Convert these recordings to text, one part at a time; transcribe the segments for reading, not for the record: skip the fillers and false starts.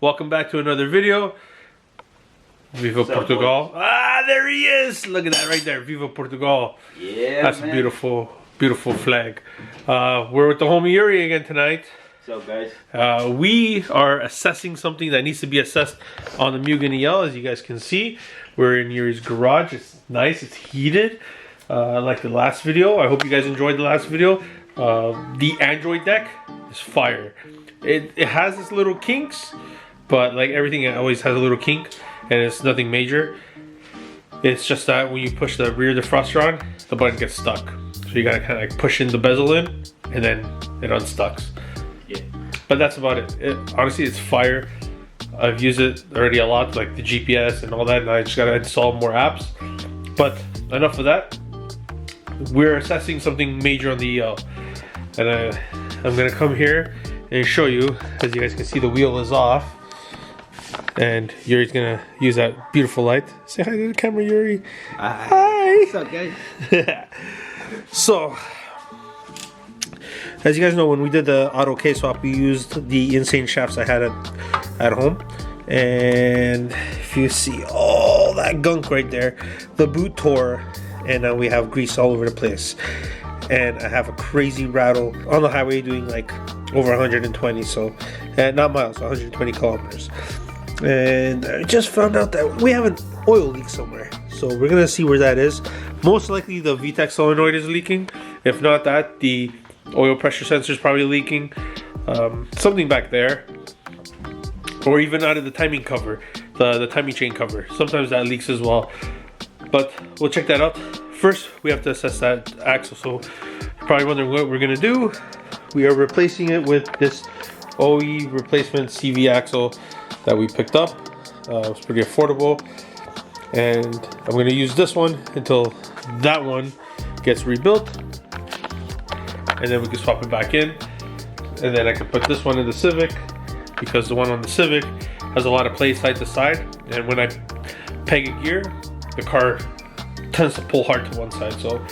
Welcome back to another video. Viva Portugal. Boy? Ah, there he is. Look at that right there. Viva Portugal. Yeah, that's man. A beautiful, beautiful flag. We're with the homie Yuri again tonight. What's up, guys? We are assessing something that needs to be assessed on the Mugen EL. As you guys can see, we're in Yuri's garage. It's nice. It's heated. Like the last video. I hope you guys enjoyed the last video. The Android deck is fire. It has its little kinks, but like everything, it always has a little kink, and it's nothing major. It's just that when you push the rear defroster on, the button gets stuck. So you gotta kind of like push in the bezel in, and then it unstucks. Yeah. But that's about it. Honestly, it's fire. I've used it already a lot, like the GPS and all that, and I just gotta install more apps. But enough of that. We're assessing something major on the EL, and I'm gonna come here and show you. As you guys can see, the wheel is off, and Yuri's gonna use that beautiful light. Say hi to the camera, Yuri. Hi. What's up, guys? So, as you guys know, when we did the auto kswap, we used the insane shafts I had at home, and if you see all that gunk right there, the boot tore. And now we have grease all over the place, and I have a crazy rattle on the highway doing like over 120, so not miles, 120 kilometers. And I just found out that we have an oil leak somewhere, so we're gonna see where that is. Most likely the VTEC solenoid is leaking. If not that, the oil pressure sensor is probably leaking. Something back there, or even out of the timing cover, the timing chain cover. Sometimes that leaks as well. But we'll check that out. First, we have to assess that axle. So you're probably wondering what we're gonna do. We are replacing it with this OE replacement CV axle that we picked up. It was pretty affordable. And I'm gonna use this one until that one gets rebuilt. And then we can swap it back in. And then I can put this one in the Civic, because the one on the Civic has a lot of play side to side. And when I peg a gear, the car tends to pull hard to one side, so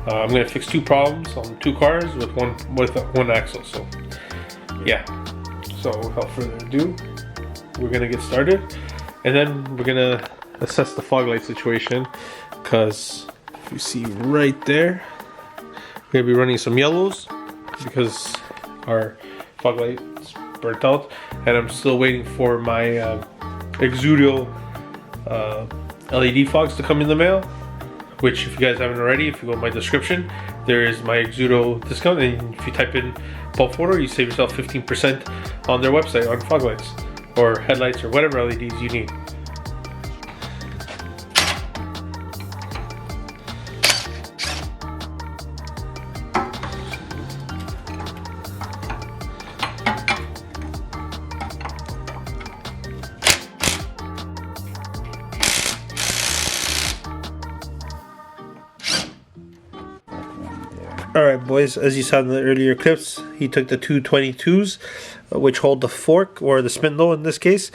I'm gonna fix two problems on two cars with one axle. So yeah, so without further ado, we're gonna get started, and then we're gonna assess the fog light situation, because if you see right there, we're gonna be running some yellows because our fog light's burnt out, and I'm still waiting for my Auxito LED fogs to come in the mail, which if you guys haven't already, if you go in my description, there is my Auxito discount, and if you type in Paulfourdoor, you save yourself 15% on their website on fog lights or headlights or whatever LEDs you need. Alright boys, as you saw in the earlier clips, he took the 222s, which hold the fork, or the spindle in this case.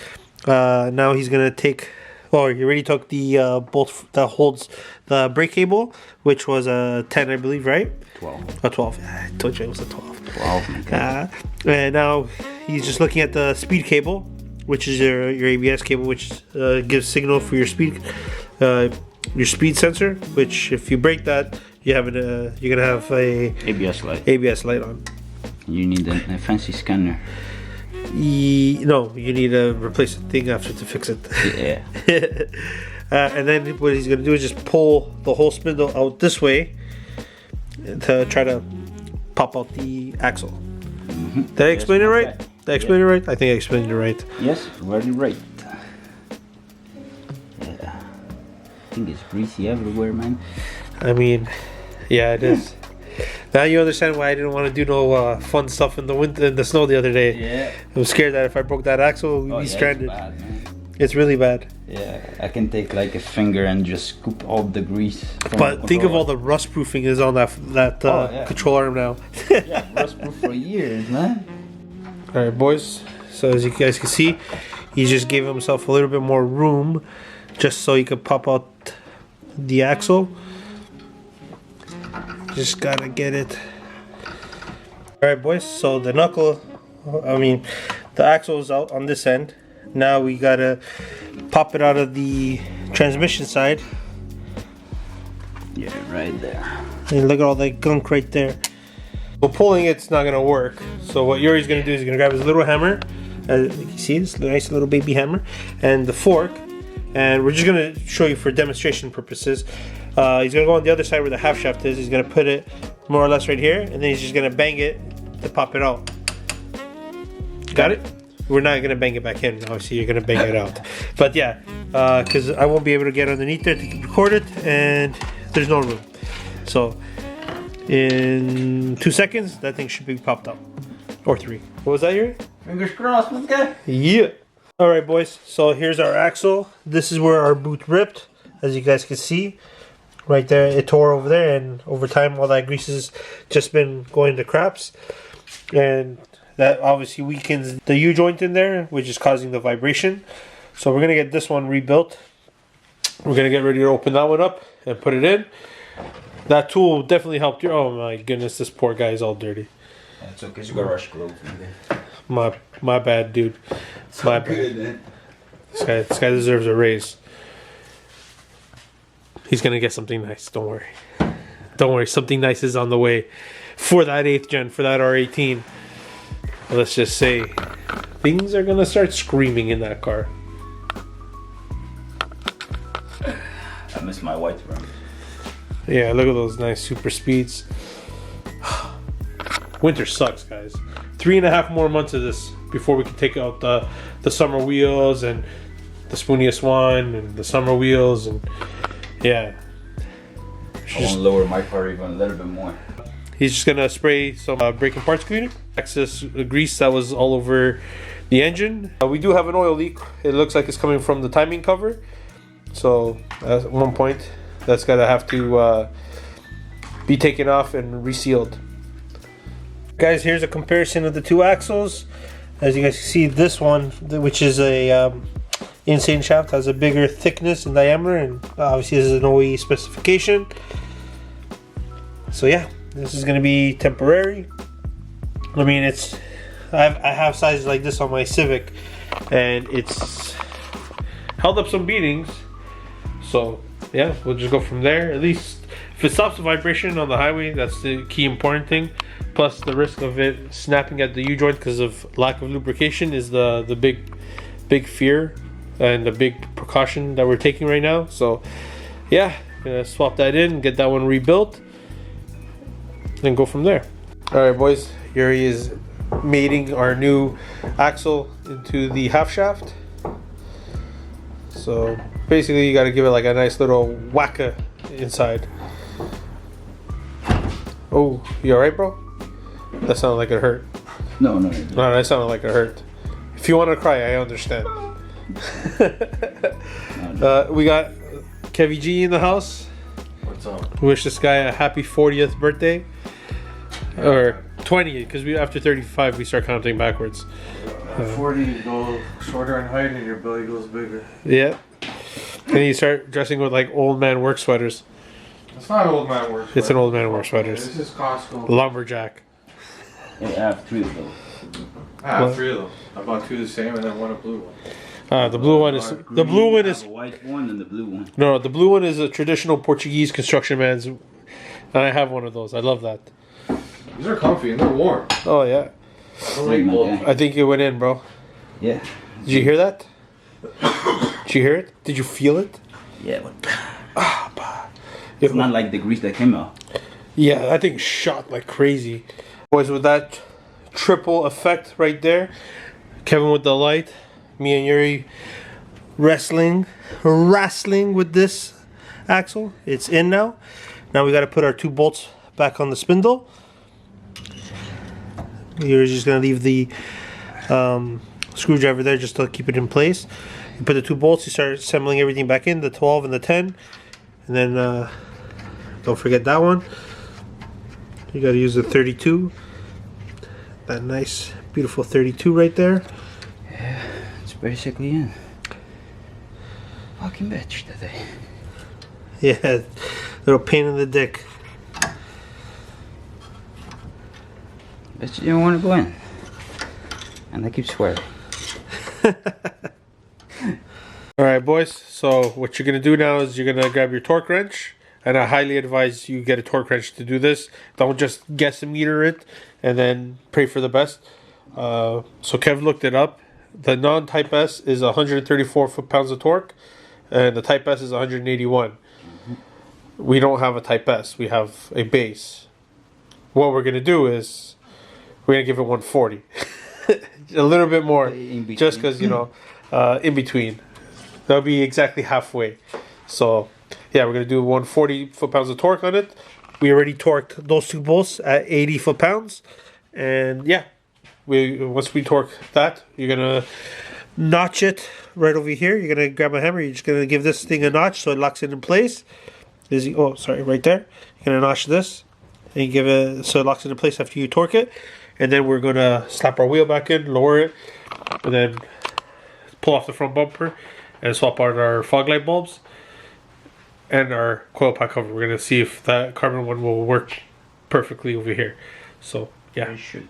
Now he's going to take, well, he already took the bolt that holds the brake cable, which was a 10, I believe, right? 12. A 12. I told you it was a 12. 12. And now he's just looking at the speed cable, which is your ABS cable, which gives signal for your speed sensor, which if you break that, you're gonna have a ABS light on. You need a fancy scanner. No, you need to replace the thing after to fix it. Yeah. And then what he's gonna do is just pull the whole spindle out this way to try to pop out the axle. Mm-hmm. Did I explain it right? Did I explain it right? I think I explained it right. Yes, very right. Yeah. I think it's greasy everywhere, man. I mean, yeah, it is. Now you understand why I didn't want to do no fun stuff in the winter, in the snow the other day. Yeah. I was scared that if I broke that axle, we'd be stranded. It's bad, man. It's really bad. Yeah, I can take like a finger and just scoop all the grease. But think of all the rust proofing is on that control arm now. Yeah, rust proof for years, man. All right, boys. So as you guys can see, he just gave himself a little bit more room, just so he could pop out the axle. Just gotta get it. Alright boys, so the knuckle, the axle is out on this end, Now we gotta pop it out of the transmission side. Yeah, right there. And look at all that gunk right there. Well, pulling it's not gonna work. So what Yuri's gonna do is he's gonna grab his little hammer. You can see this nice little baby hammer and the fork. And we're just gonna show you for demonstration purposes. He's gonna go on the other side where the half shaft is. He's gonna put it more or less right here, and then he's just gonna bang it to pop it out. Got it? We're not gonna bang it back in. Obviously, you're gonna bang it out. But yeah, because I won't be able to get underneath there to record it, and there's no room. So in 2 seconds, that thing should be popped up, or 3. What was that, Yuri? Fingers crossed, let's go. Yeah. All right, boys. So here's our axle. This is where our boot ripped, as you guys can see. Right there, it tore over there, and over time, all that grease has just been going to craps, and that obviously weakens the U-joint in there, which is causing the vibration. So we're gonna get this one rebuilt. We're gonna get ready to open that one up and put it in. That tool definitely helped you. Oh my goodness, this poor guy is all dirty. That's okay, you got rush gloves. My bad, dude. My bad. This guy deserves a raise. He's gonna get something nice. Don't worry. Don't worry. Something nice is on the way for that 8th gen, for that R18. Let's just say things are gonna start screaming in that car. I miss my white rim. Yeah, look at those nice super speeds. Winter sucks, guys. 3.5 more months of this before we can take out the summer wheels and the spooniest one and the summer wheels, and yeah. I want to lower my car even a little bit more. He's just gonna spray some braking parts cleaner, excess grease that was all over the engine. We do have an oil leak. It looks like it's coming from the timing cover. So at one point, that's gonna have to be taken off and resealed. Guys, here's a comparison of the 2 axles. As you guys can see, this one, which is a insane shaft, has a bigger thickness and diameter, and obviously this is an OE specification. So yeah, this is going to be temporary. I mean, I have sizes like this on my Civic, and it's held up some beatings. So yeah, we'll just go from there. At least if it stops the vibration on the highway, that's the key important thing. Plus the risk of it snapping at the U-joint because of lack of lubrication is the big fear and the big precaution that we're taking right now. So yeah, gonna swap that in, get that one rebuilt, and go from there. All right, boys, Yuri is mating our new axle into the half shaft. So basically you got to give it like a nice little whacka inside. Oh, you alright, bro? That sounded like it hurt. No, that sounded like it hurt. If you want to cry, I understand. We got Kevy G in the house. What's up? Wish this guy a happy 40th birthday. Or 20, because after 35 we start counting backwards. 40, you go shorter in height and your belly goes bigger. Yeah. And you start dressing with like old man work sweaters. It's not old man work sweaters. It's an old man work sweaters. This is Costco. Lumberjack. Yeah, I have 3 of those. I have 3 of those. I bought 2 the same and then 1 a blue one. The blue one is the blue one is the white one and the blue one. No, the blue one is a traditional Portuguese construction man's, and I have one of those. I love that. These are comfy and they're warm. Oh yeah. I think it went in, bro. Yeah. Did you hear that? Did you hear it? Did you feel it? Yeah. It's not like the grease that came out. Yeah, that thing shot like crazy. Boys, with that triple effect right there, Kevin with the light, me and Yuri wrestling with this axle. It's in now. Now we got to put our 2 bolts back on the spindle. Yuri's just gonna leave the screwdriver there just to keep it in place. You put the 2 bolts, you start assembling everything back in, the 12 and the 10, and then don't forget that one. You gotta use the 32. That nice, beautiful 32 right there. Yeah, it's basically in. Fucking bitch today. Yeah, little pain in the dick. But you don't want to go in. And I keep swearing. Alright boys, so what you're going to do now is you're going to grab your torque wrench, and I highly advise you get a torque wrench to do this. Don't just guess and meter it and then pray for the best. So Kev looked it up. The non-Type S is 134 foot-pounds of torque, and the Type S is 181. We don't have a Type S, we have a base. What we're going to do is we're going to give it 140. A little bit more, just because, you know, in between. That'll be exactly halfway. So, yeah, we're going to do 140 foot-pounds of torque on it. We already torqued those two bolts at 80 foot-pounds. And, yeah, once we torque that, you're going to notch it right over here. You're going to grab a hammer. You're just going to give this thing a notch so it locks it in place. Oh, sorry, right there. You're going to notch this. And you give it so it locks it in place after you torque it. And then we're going to slap our wheel back in, lower it, and then pull off the front bumper and swap out our fog light bulbs and our coil pack cover. We're going to see if that carbon one will work perfectly over here. So, yeah. It should.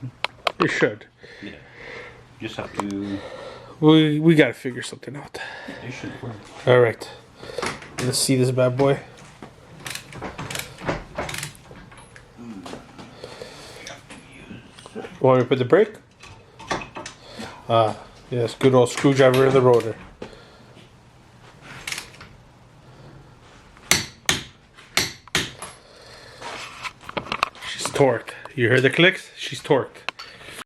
It should. Yeah. Just have to... We got to figure something out. It should work. Alright. Let's see this bad boy. Want me to put the brake? Yes, good old screwdriver in the rotor. She's torqued. You heard the clicks? She's torqued.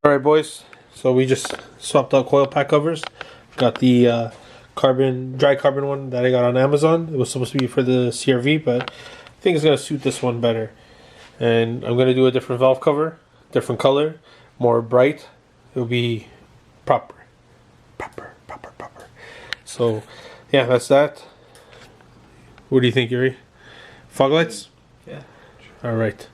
Alright boys, so we just swapped out coil pack covers. Got the dry carbon one that I got on Amazon. It was supposed to be for the CRV, but I think it's going to suit this one better. And I'm going to do a different valve cover, different color, more bright. It'll be proper. So, yeah, that's that. What do you think, Yuri? Fog lights? Yeah. All right.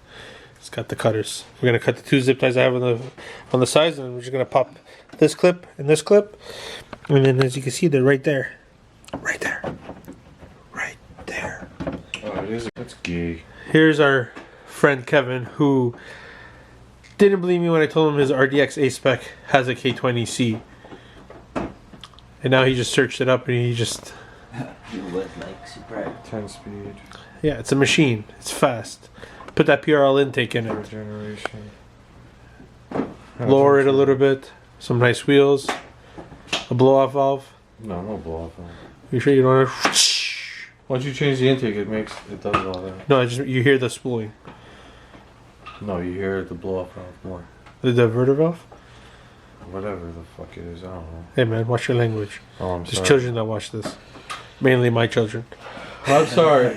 It's got the cutters. We're gonna cut the two zip ties I have on the sides, and we're just gonna pop this clip and this clip, and then as you can see, they're right there, right there, right there. Oh, it is. That's gay. Here's our friend Kevin, who didn't believe me when I told him his RDX A-Spec has a K20C. And now he just searched it up and he just... You would like super. 10 speed. Yeah, it's a machine. It's fast. Put that PRL intake in Third it. generation. Lower it a little bit. Some nice wheels. A blow-off valve. No, no blow off. You sure you don't have... Once you change the intake, it does all that. No, you hear the spooling. No, you hear the blow off valve more. The diverter valve? Whatever the fuck it is, I don't know. Hey man, watch your language. Oh, I'm There's sorry. children that watch this. Mainly my children. I'm sorry.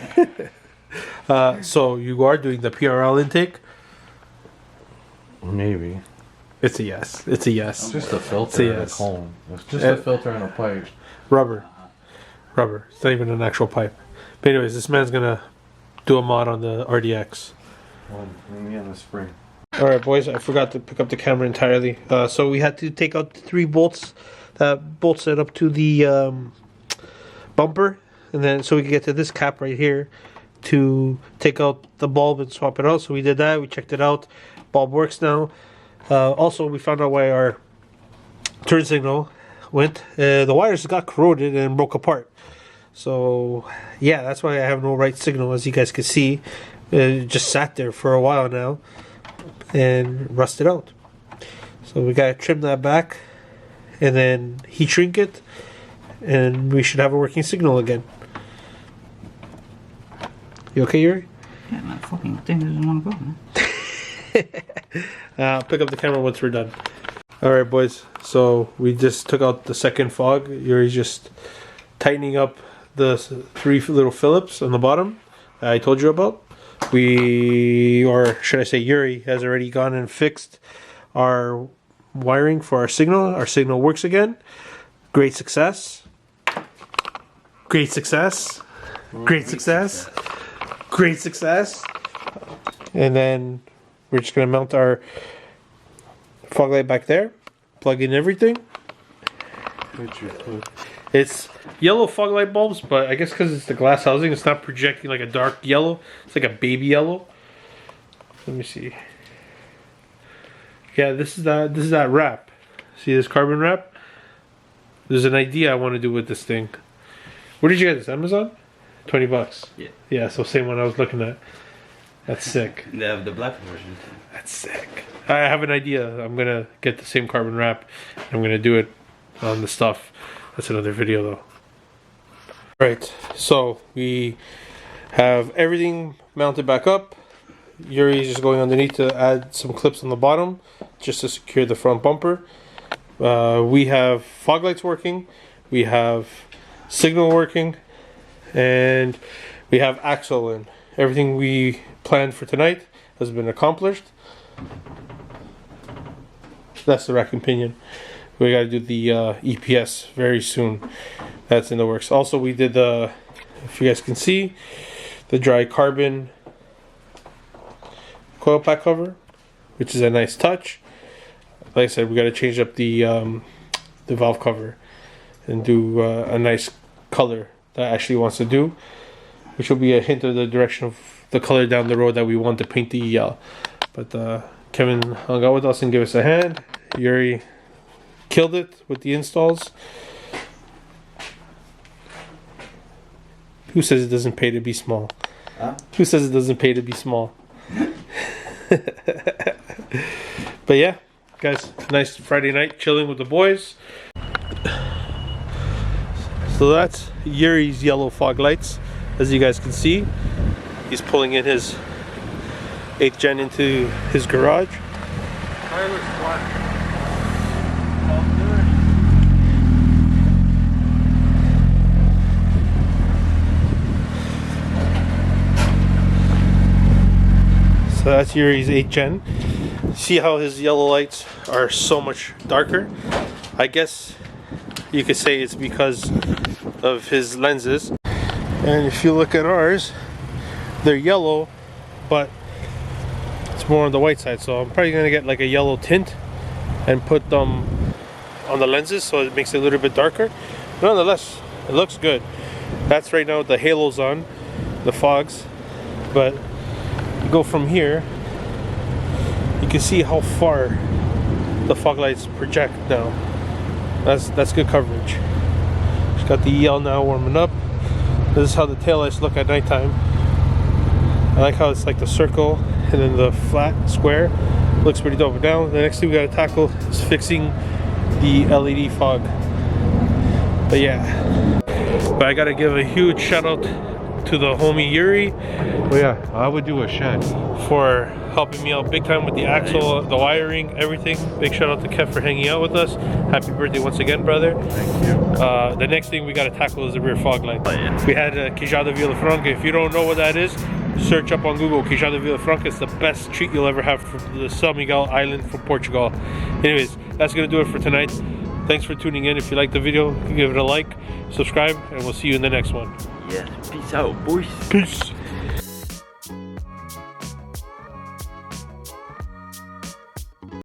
So you are doing the PRL intake? Maybe. It's a yes. It's a yes. It's just a filter It's a and yes. a cone. It's just a filter and a pipe. Rubber. It's not even an actual pipe. But anyways, this man's gonna do a mod on the RDX. Yeah, the spring. Alright boys, I forgot to pick up the camera entirely. So we had to take out the 3 bolts that bolts it up to the bumper, and then so we could get to this cap right here to take out the bulb and swap it out. So we did that, we checked it out. Bulb works now. Also, we found out why our turn signal went. The wires got corroded and broke apart. So yeah, that's why I have no right signal, as you guys can see. It just sat there for a while now and rusted out. So we gotta trim that back and then heat shrink it, and we should have a working signal again. You okay, Yuri? Yeah, my fucking thing doesn't want to go, man. Pick up the camera once we're done. Alright boys, so we just took out the second fog. Yuri's just tightening up the 3 little Phillips on the bottom that I told you about. Or should I say Yuri has already gone and fixed our wiring for our signal. Our signal works again. Great success. Great success. Great success. Great success. And then we're just going to mount our fog light back there. Plug in everything. It's yellow fog light bulbs, but I guess because it's the glass housing, it's not projecting like a dark yellow. It's like a baby yellow. Let me see. Yeah, this is that wrap. See this carbon wrap? There's an idea I want to do with this thing. Where did you get this? Amazon? $20. Yeah. Yeah, so same one I was looking at. That's sick. They have the black version. That's sick. I have an idea. I'm gonna get the same carbon wrap. I'm gonna do it on the stuff. That's another video though. Right, so we have everything mounted back up. Yuri's just going underneath to add some clips on the bottom just to secure the front bumper. We have fog lights working. We have signal working. And we have axle in. Everything we planned for tonight has been accomplished. That's the rack and pinion. We got to do the EPS very soon. That's in the works. Also, we did the, if you guys can see, the dry carbon coil pack cover, which is a nice touch. Like I said, we got to change up the valve cover and do a nice color that Ashley wants to do, which will be a hint of the direction of the color down the road that we want to paint the EL. But Kevin hung out with us and gave us a hand. Yuri killed it with the installs. Who says it doesn't pay to be small? Huh? Who says it doesn't pay to be small? But yeah, guys, nice Friday night chilling with the boys. So that's Yuri's yellow fog lights. As you guys can see, he's pulling in his 8th gen into his garage. So that's Yuri's 8th gen. See how his yellow lights are so much darker? I guess you could say it's because of his lenses. And if you look at ours, they're yellow, but it's more on the white side. So I'm probably gonna get like a yellow tint and put them on the lenses so it makes it a little bit darker. But nonetheless, it looks good. That's right now with the halos on, the fogs. But you go from here, you can see how far the fog lights project now. That's good coverage. Just got the EL now warming up. This is how the taillights look at nighttime. I like how it's like the circle and then the flat square. Looks pretty dope. But now the next thing we gotta tackle is fixing the LED fog. But yeah. But I gotta give a huge shout out to the homie Yuri. Oh yeah, I would do a shed. For helping me out big time with the axle, the wiring, everything. Big shout out to Kev for hanging out with us. Happy birthday once again, brother. Thank you. The next thing we got to tackle is the rear fog light. We had Queijada Villafranca. If you don't know what that is, search up on Google. Queijada Villafranca. It's the best treat you'll ever have from the São Miguel Island from Portugal. Anyways, that's going to do it for tonight. Thanks for tuning in. If you liked the video, give it a like, subscribe, and we'll see you in the next one. Yeah, peace out, boys. Peace.